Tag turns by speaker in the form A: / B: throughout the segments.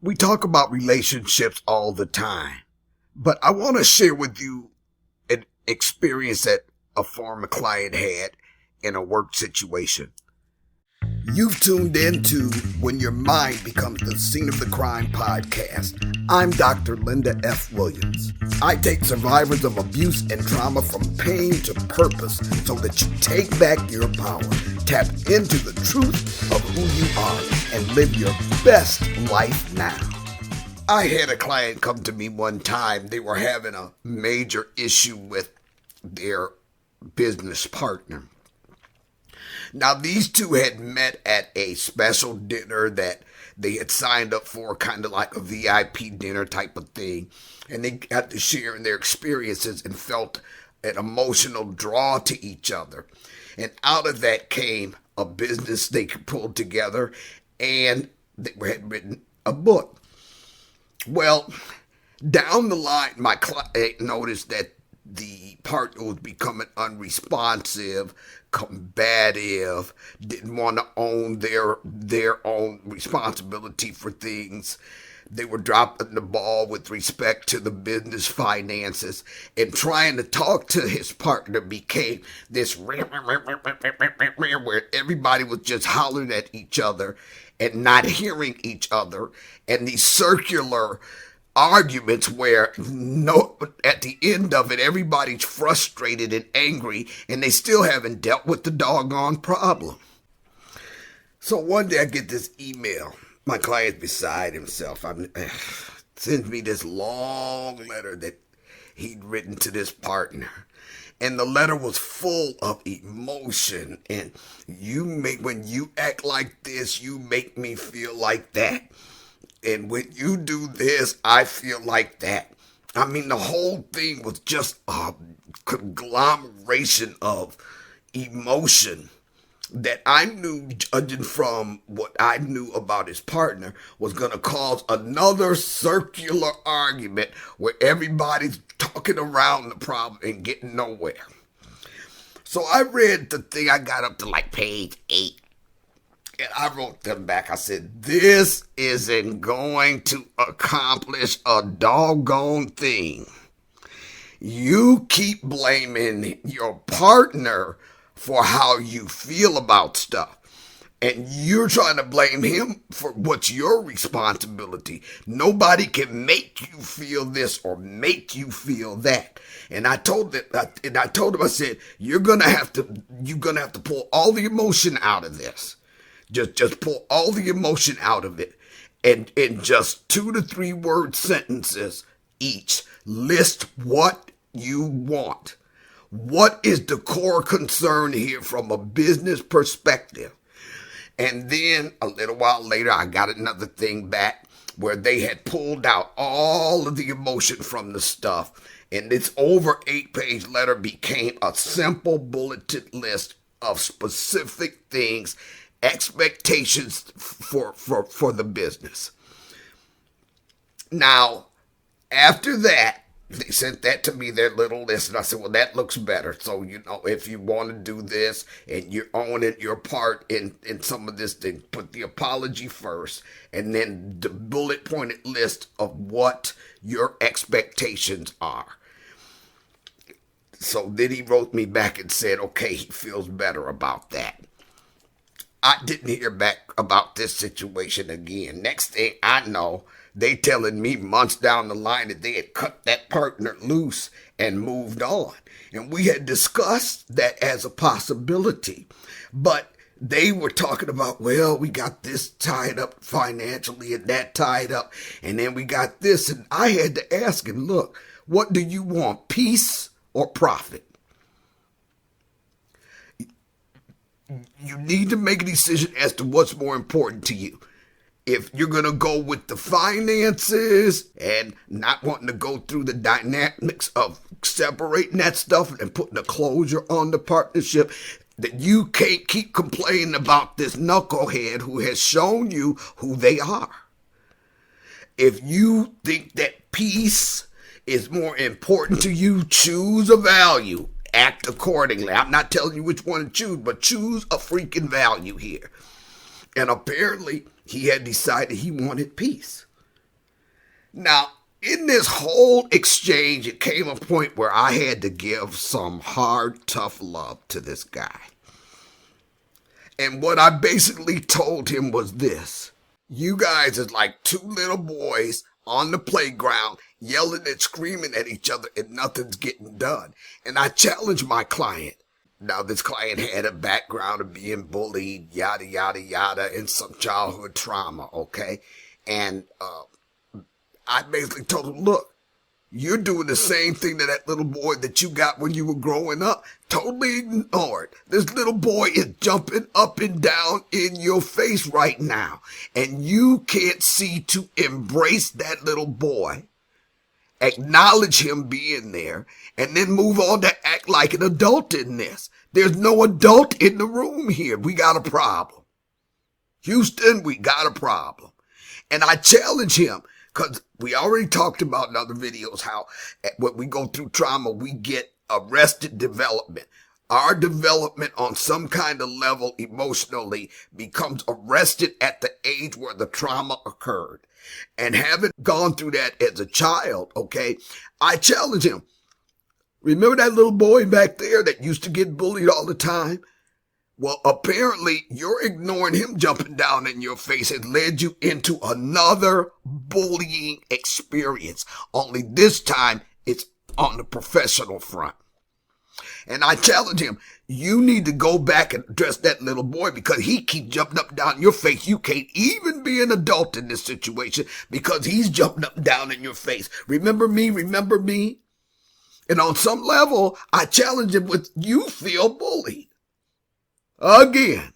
A: We talk about relationships all the time, but I want to share with you an experience that a former client had in a work situation. You've tuned in to When Your Mind Becomes the Scene of the Crime podcast. I'm Dr. Linda F. Williams. I take survivors of abuse and trauma from pain to purpose so that you take back your power, tap into the truth of who you are, and live your best life now. I had a client come to me one time. They were having a major issue with their business partner. Now, these two had met at a special dinner that they had signed up for, kind of like a VIP dinner type of thing. And they got to share in their experiences and felt an emotional draw to each other. And out of that came a business they could pull together, and they had written a book. Well, down the line, my client noticed that the partner was becoming unresponsive, combative, didn't want to own their own responsibility for things. They were dropping the ball with respect to the business finances, and trying to talk to his partner became this where everybody was just hollering at each other and not hearing each other, and these circular arguments where at the end of it, everybody's frustrated and angry, and they still haven't dealt with the doggone problem. So one day I get this email. My client's beside himself. Sends me this long letter that he'd written to this partner. And the letter was full of emotion. And when you act like this, you make me feel like that. And when you do this, I feel like that. I mean, the whole thing was just a conglomeration of emotion that I knew, judging from what I knew about his partner, was going to cause another circular argument where everybody's talking around the problem and getting nowhere. So I read the thing. I got up to like page 8. And I wrote them back. I said, this isn't going to accomplish a doggone thing. You keep blaming your partner for how you feel about stuff. And you're trying to blame him for what's your responsibility. Nobody can make you feel this or make you feel that. And I told him, I said, you're gonna have to pull all the emotion out of this. Just pull all the emotion out of it, and in just 2 to 3 word sentences each, list what you want. What is the core concern here from a business perspective? And then a little while later, I got another thing back where they had pulled out all of the emotion from the stuff, and this over 8-page letter became a simple bulleted list of specific things, expectations for the business. Now, after that, they sent that to me, their little list, and I said, well, that looks better. So, if you want to do this and you're owning your part in some of this, then put the apology first, and then the bullet pointed list of what your expectations are. So then he wrote me back and said, okay, he feels better about that. I didn't hear back about this situation again. Next thing I know, they telling me months down the line that they had cut that partner loose and moved on. And we had discussed that as a possibility. But they were talking about, well, we got this tied up financially and that tied up. And then we got this. And I had to ask him, look, what do you want, peace or profit? You need to make a decision as to what's more important to you. If you're going to go with the finances and not wanting to go through the dynamics of separating that stuff and putting a closure on the partnership, that you can't keep complaining about this knucklehead who has shown you who they are. If you think that peace is more important to you, choose a value. Act accordingly. I'm not telling you which one to choose, but choose a freaking value here. And apparently, he had decided he wanted peace. Now, in this whole exchange, it came a point where I had to give some hard, tough love to this guy. And what I basically told him was this: you guys is like two little boys on the playground yelling and screaming at each other and nothing's getting done. And I challenged my client. Now, this client had a background of being bullied, yada, yada, yada, and some childhood trauma, okay? And I basically told him, look, you're doing the same thing to that little boy that you got when you were growing up. Totally ignored. This little boy is jumping up and down in your face right now. And you can't see to embrace that little boy, acknowledge him being there, and then move on to act like an adult in this. There's no adult in the room here. We got a problem. Houston, we got a problem. And I challenge him, because we already talked about in other videos how when we go through trauma, we get arrested development. Our development on some kind of level emotionally becomes arrested at the age where the trauma occurred. And having gone through that as a child, okay, I challenge him. Remember that little boy back there that used to get bullied all the time? Well, apparently you're ignoring him jumping down in your face has led you into another bullying experience. Only this time it's on the professional front. And I challenge him, you need to go back and address that little boy because he keeps jumping up and down in your face. You can't even be an adult in this situation because he's jumping up and down in your face. Remember me? Remember me? And on some level, I challenge him with, you feel bullied. Again,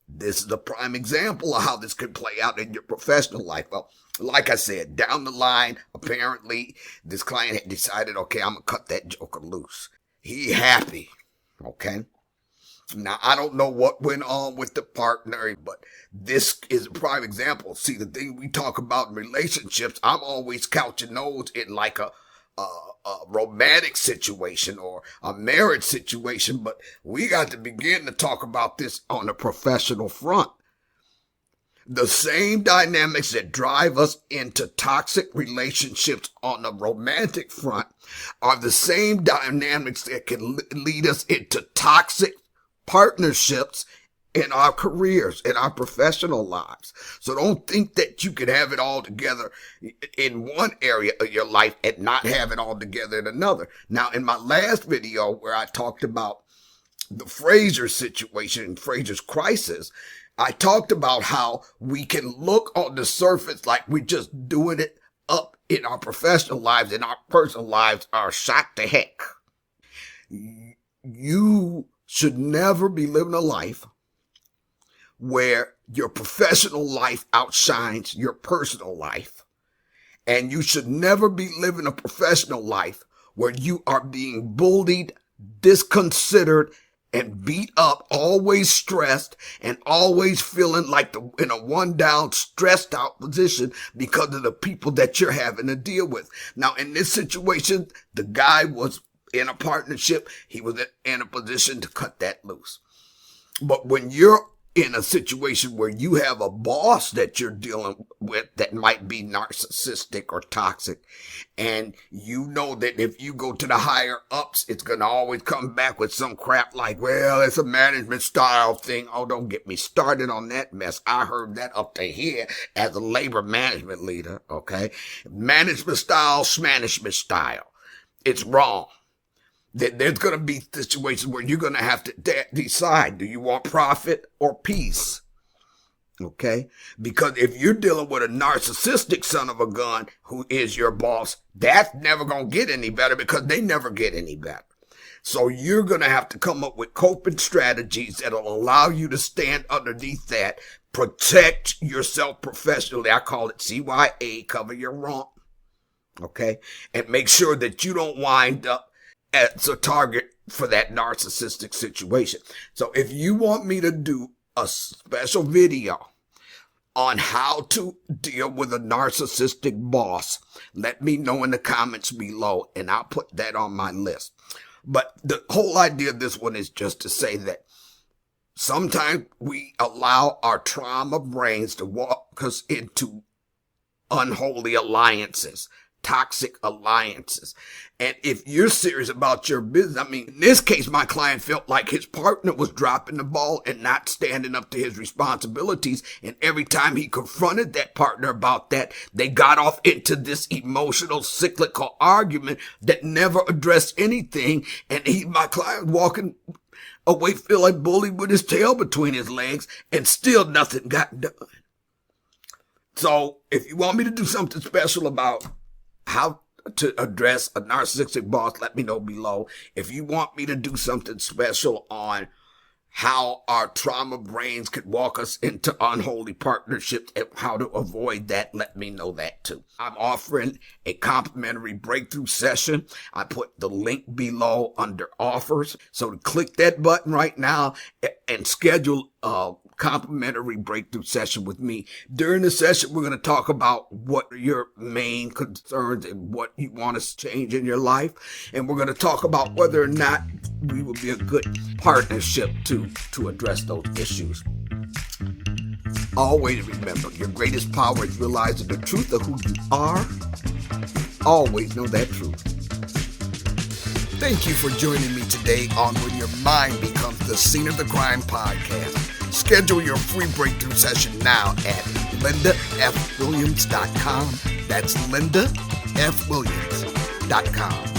A: this is a prime example of how this could play out in your professional life. Well, like I said, down the line, apparently, this client had decided, okay, I'm going to cut that joker loose. He happy, okay? Now, I don't know what went on with the partner, but this is a prime example. See, the thing we talk about in relationships, I'm always couching those in like a romantic situation or a marriage situation, but we got to begin to talk about this on a professional front. The same dynamics that drive us into toxic relationships on the romantic front are the same dynamics that can lead us into toxic partnerships in our careers, in our professional lives. So don't think that you can have it all together in one area of your life and not have it all together in another. Now, in my last video where I talked about the Fraser situation, Fraser's crisis, I talked about how we can look on the surface like we're just doing it up in our professional lives, and our personal lives are shot to heck. You should never be living a life where your professional life outshines your personal life. And you should never be living a professional life where you are being bullied, disconsidered, and beat up, always stressed, and always feeling like in a one down, stressed out position because of the people that you're having to deal with. Now, in this situation, the guy was in a partnership. He was in a position to cut that loose. But when you're in a situation where you have a boss that you're dealing with that might be narcissistic or toxic, and you know that if you go to the higher ups, it's going to always come back with some crap like, well, it's a management style thing. Oh, don't get me started on that mess. I heard that up to here as a labor management leader, okay? Management style, schmanagement style. It's wrong. There's going to be situations where you're going to have to decide, do you want profit or peace? Okay? Because if you're dealing with a narcissistic son of a gun who is your boss, that's never going to get any better because they never get any better. So you're going to have to come up with coping strategies that'll allow you to stand underneath that, protect yourself professionally. I call it CYA, cover your rump. Okay? And make sure that you don't wind up as a target for that narcissistic situation. So if you want me to do a special video on how to deal with a narcissistic boss, let me know in the comments below and I'll put that on my list. But the whole idea of this one is just to say that sometimes we allow our trauma brains to walk us into unholy alliances, toxic alliances. And if you're serious about your business, I mean, in this case, my client felt like his partner was dropping the ball and not standing up to his responsibilities. And every time he confronted that partner about that, they got off into this emotional cyclical argument that never addressed anything. And my client walking away feel like bullied with his tail between his legs, and still nothing got done. So if you want me to do something special about how to address a narcissistic boss, let me know below. If you want me to do something special on how our trauma brains could walk us into unholy partnerships and how to avoid that, let me know that too. I'm offering a complimentary breakthrough session. I put the link below under offers. So click that button right now and schedule a complimentary breakthrough session with me. During the session, we're going to talk about what are your main concerns and what you want to change in your life. And we're going to talk about whether or not we will be a good partnership to address those issues. Always remember, your greatest power is realizing the truth of who you are. Always know that truth. Thank you for joining me today on When Your Mind Becomes the Scene of the Crime podcast. Schedule your free breakthrough session now at lindafwilliams.com. That's lindafwilliams.com.